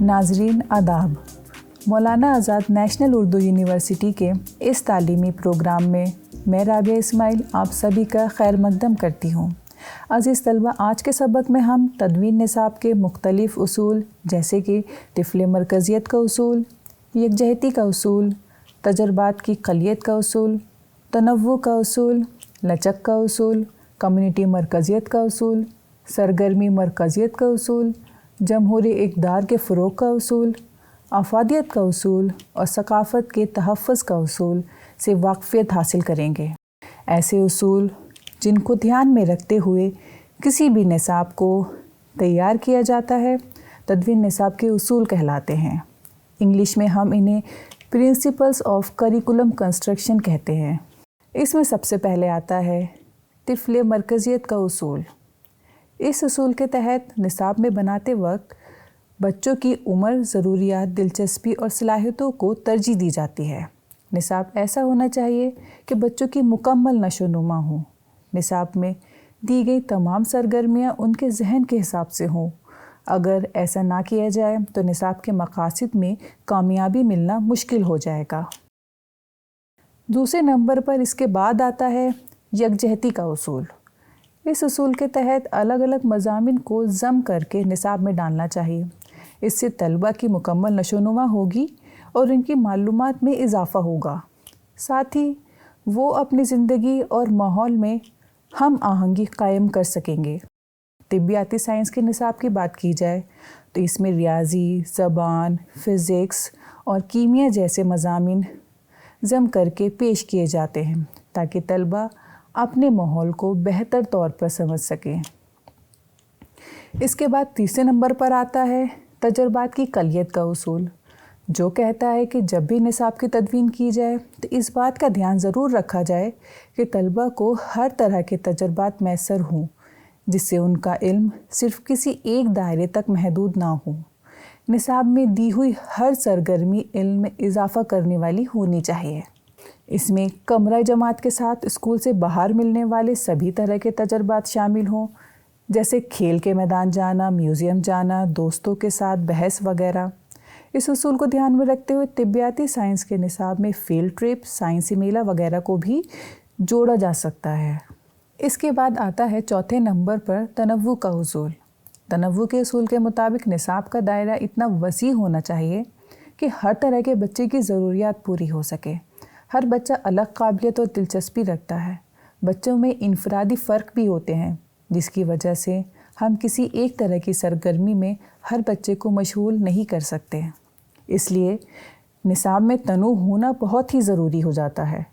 नाजरीन आदाब, मौलाना आज़ाद national Urdu university के इस तालीमी प्रोग्राम में मैं राबिया इस्माइल आप सभी का खैर मकदम करती हूँ। अज़ीज़ तलबा, आज के सबक में हम तदवीन निसाब के मुख्तलिफ़ उसूल जैसे कि तिफ़्ल मरकज़ियत का उसूल, यकजहती का उसूल, तजर्बात की क़लियत का उसूल, तनव्वु का उसूल, लचक का उसूल, कम्युनिटी मरकज़ियत का उसूल, सरगर्मी मरकज़ियत का उसूल, जमहूरी इक़दार के फ़रोग़ का उसूल, अफ़ादियत का उसूल और सक़ाफ़त के तहफ़्फ़ुज़ का उसूल से वाक़फ़ियत हासिल करेंगे। ऐसे उसूल जिनको ध्यान में रखते हुए किसी भी निसाब को तैयार किया जाता है तदवीन निसाब के उसूल कहलाते हैं। इंग्लिश में हम इन्हें प्रिंसिपल्स ऑफ करिकुलम कंस्ट्रक्शन कहते हैं। इसमें सबसे पहले आता है तिफ़्ल मरकज़ियत का उसूल। इस उसूल के तहत निसाब में बनाते वक्त बच्चों की उम्र, ज़रूरियात, दिलचस्पी और सलाहियतों को तरजीह दी जाती है। निसाब ऐसा होना चाहिए कि बच्चों की मुकम्मल नशोनुमा हो। निसाब में दी गई तमाम सरगर्मियाँ उनके जहन के हिसाब से हों। अगर ऐसा ना किया जाए तो निसाब के मकासद में कामयाबी मिलना मुश्किल हो जाएगा। दूसरे नंबर पर इसके बाद आता है यकजहती का उसूल। इस उसूल के तहत अलग अलग मज़ामिन को ज़म करके निसाब में डालना चाहिए। इससे तलबा की मुकम्मल नशोनुमा होगी और उनकी मालूमात में इजाफ़ा होगा। साथ ही वो अपनी ज़िंदगी और माहौल में हम आहंगी कायम कर सकेंगे। तिब्बियाती साइंस के निसाब की बात की जाए तो इसमें रियाज़ी, ज़बान, फ़िज़िक्स और कीमिया जैसे मज़ामिन ज़म करके पेश किए जाते हैं ताकि तलबा अपने माहौल को बेहतर तौर पर समझ सकें। इसके बाद तीसरे नंबर पर आता है तजर्बात की क़लियत का उसूल, जो कहता है कि जब भी निसाब की तदवीन की जाए तो इस बात का ध्यान ज़रूर रखा जाए कि तलबा को हर तरह के तजर्बात मैसर हों, जिससे उनका इल्म सिर्फ़ किसी एक दायरे तक महदूद ना हो। निसाब में दी हुई हर सरगर्मी इल्म में इजाफ़ा करने वाली होनी चाहिए। इसमें कमरा जमात के साथ स्कूल से बाहर मिलने वाले सभी तरह के तजर्बात शामिल हों, जैसे खेल के मैदान जाना, म्यूज़ियम जाना, दोस्तों के साथ बहस वगैरह। इस उसूल को ध्यान में रखते हुए तिब्बियाती साइंस के निसाब में फ़ील्ड ट्रिप, साइंसी मेला वगैरह को भी जोड़ा जा सकता है। इसके बाद आता है चौथे नंबर पर तनव्वु का उसूल। तनव्वु के उसूल के मुताबिक निसाब का दायरा इतना वसी होना चाहिए कि हर तरह के बच्चे की ज़रूरियात पूरी हो सके। हर बच्चा अलग काबिलियत और दिलचस्पी रखता है। बच्चों में इनफरादी फ़र्क भी होते हैं, जिसकी वजह से हम किसी एक तरह की सरगर्मी में हर बच्चे को मशगूल नहीं कर सकते। इसलिए निसाब में तनूअ होना बहुत ही ज़रूरी हो जाता है।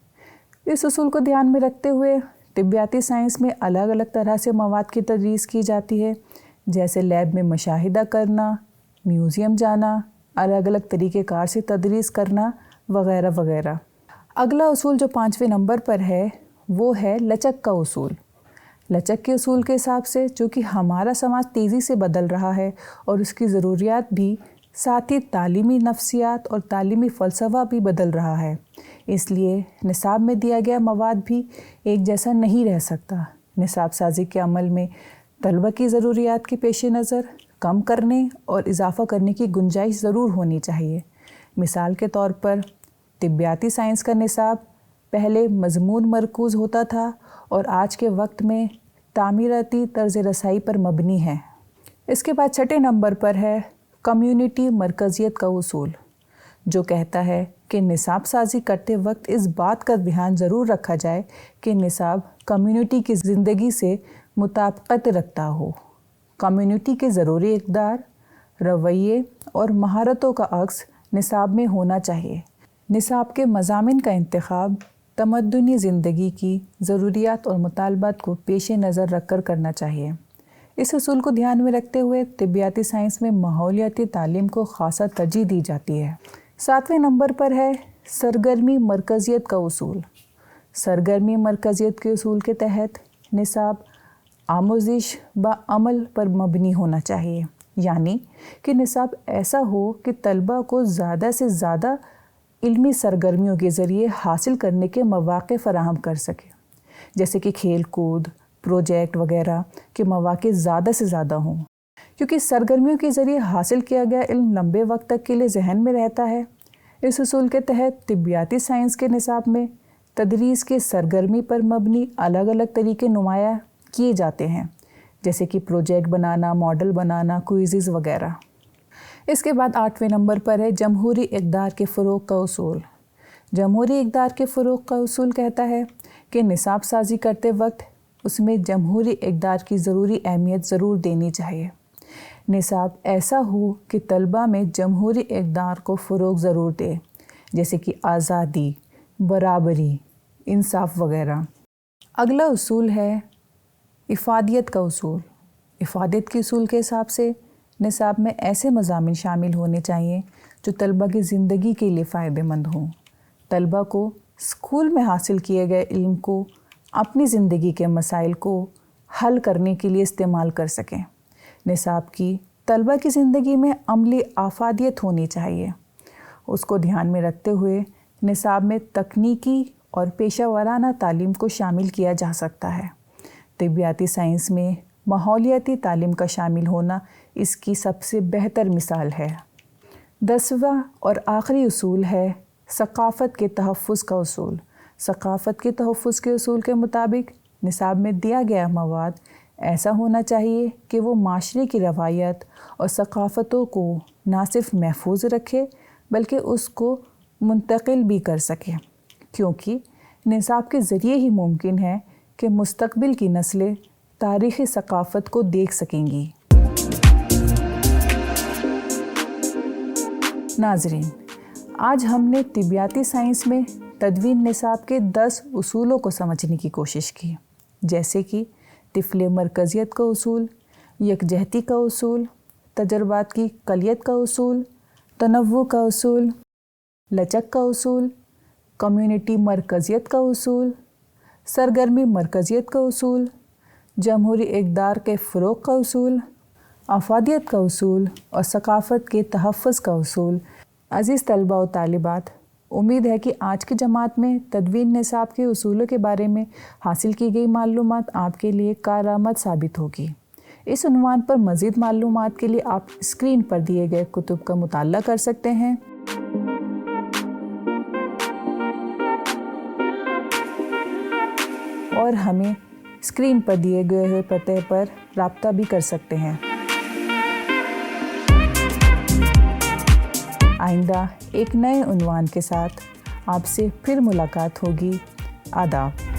इस उसूल को ध्यान में रखते हुए तिब्बियाती साइंस में अलग अलग तरह से मवाद की तदरीस की जाती है, जैसे लैब में मुशाहिदा करना, म्यूज़ियम जाना, अलग अलग तरीक़ेकार से तदरीस करना वगैरह वगैरह। अगला उसूल जो 5वें नंबर पर है वो है लचक का उसूल। लचक के उसूल के हिसाब से चूँकि हमारा समाज तेज़ी से बदल रहा है और उसकी ज़रूरियात भी, साथ ही तालीमी नफ्सियात और तालीमी फ़लसफ़ा भी बदल रहा है, इसलिए निसाब में दिया गया मवाद भी एक जैसा नहीं रह सकता। निसाब साजी के अमल में तलबा की ज़रूरियात के पेश नज़र कम करने और इजाफ़ा करने की गुंजाइश ज़रूर होनी चाहिए। मिसाल के तौर पर तिब्बियाती साइंस का निसाब पहले मज़मून मरकूज़ होता था और आज के वक्त में तामीराती तर्ज़ रसाई पर मबनी है। इसके बाद छठे नंबर पर है कम्युनिटी मरकज़ियत का उसूल, जो कहता है कि निसाब साजी करते वक्त इस बात का ध्यान ज़रूर रखा जाए कि निसाब कम्युनिटी की ज़िंदगी से मुताबिकत रखता हो। कम्युनिटी के ज़रूरी इक़दार, रवैये और महारतों का अक्स निसाब में होना चाहिए। निसाब के मज़ामिन का इंतख़ाब तमद्दुनी ज़िंदगी की ज़रूरियात और मुतालबात को पेश नज़र रख कर करना चाहिए। इस उसूल को ध्यान में रखते हुए तिब्बियाती साइंस में माहौलियाती तालीम को ख़ासा तरजीह दी जाती है। 7वें नंबर पर है सरगर्मी मरकज़ियत का उसूल। सरगर्मी मरकज़ियत के उसूल के तहत निसाब आमोज़िश ब अमल पर मबनी होना चाहिए, यानी कि निसाब ऐसा हो कि तलबा को ज़्यादा से ज़्यादा इल्मी सरगर्मियों के ज़रिए हासिल करने के मौक़े फ़राहम कर सके, जैसे कि खेल कूद, प्रोजेक्ट वगैरह के मौक़े ज़्यादा से ज़्यादा हों। کیونکہ سرگرمیوں کے ذریعے حاصل کیا گیا علم لمبے وقت تک کے لیے ذہن میں رہتا ہے۔ اس اصول کے تحت طبیاتی سائنس کے نصاب میں تدریس کے سرگرمی پر مبنی الگ الگ طریقے نمایاں کیے جاتے ہیں، جیسے کہ پروجیکٹ بنانا، ماڈل بنانا، کوئزز وغیرہ۔ اس کے بعد 8ویں نمبر پر ہے جمہوری اقدار کے فروغ کا اصول۔ جمہوری اقدار کے فروغ کا اصول کہتا ہے کہ نصاب سازی کرتے وقت اس میں جمہوری اقدار کی ضروری اہمیت ضرور دینی چاہیے۔ نصاب ایسا ہو کہ طلباء میں جمہوری اقدار کو فروغ ضرور دے، جیسے کہ آزادی، برابری، انصاف وغیرہ۔ اگلا اصول ہے افادیت کا اصول۔ افادیت کے اصول کے حساب سے نصاب میں ایسے مضامین شامل ہونے چاہیے جو طلباء کی زندگی کے لیے فائدہ مند ہوں۔ طلباء کو اسکول میں حاصل کیے گئے علم کو اپنی زندگی کے مسائل کو حل کرنے کے لیے استعمال کر سکیں۔ نصاب کی طلباء کی زندگی میں عملی افادیت ہونی چاہیے۔ اس کو دھیان میں رکھتے ہوئے نصاب میں تکنیکی اور پیشہ ورانہ تعلیم کو شامل کیا جا سکتا ہے۔ طبیاتی سائنس میں ماحولیاتی تعلیم کا شامل ہونا اس کی سب سے بہتر مثال ہے۔ 10واں اور آخری اصول ہے ثقافت کے تحفظ کا اصول۔ ثقافت کے تحفظ کے اصول کے مطابق نصاب میں دیا گیا مواد ایسا ہونا چاہیے کہ وہ معاشرے کی روایت اور ثقافتوں کو نہ صرف محفوظ رکھے بلکہ اس کو منتقل بھی کر سکے، کیونکہ نصاب کے ذریعے ہی ممکن ہے کہ مستقبل کی نسلیں تاریخی ثقافت کو دیکھ سکیں گی۔ ناظرین، آج ہم نے طبیاتی سائنس میں تدوین نصاب کے 10 اصولوں کو سمجھنے کی کوشش کی، جیسے کہ طفل مرکزیت کا اصول، یکجہتی کا اصول، تجربات کی کلیت کا اصول، تنوع کا اصول، لچک کا اصول، کمیونٹی مرکزیت کا اصول، سرگرمی مرکزیت کا اصول، جمہوری اقدار کے فروغ کا اصول، افادیت کا اصول اور ثقافت کے تحفظ کا اصول۔ عزیز طلباء و طالبات، امید ہے کہ آج کی جماعت میں تدوین نصاب کے اصولوں کے بارے میں حاصل کی گئی معلومات آپ کے لیے کارآمد ثابت ہوگی۔ اس عنوان پر مزید معلومات کے لیے آپ اسکرین پر دیے گئے کتب کا مطالعہ کر سکتے ہیں۔ اور ہمیں اسکرین پر دیے گئے ہوئے پتے پر رابطہ بھی کر سکتے ہیں۔ آئندہ ایک نئے عنوان کے ساتھ آپ سے پھر ملاقات ہوگی۔ آداب۔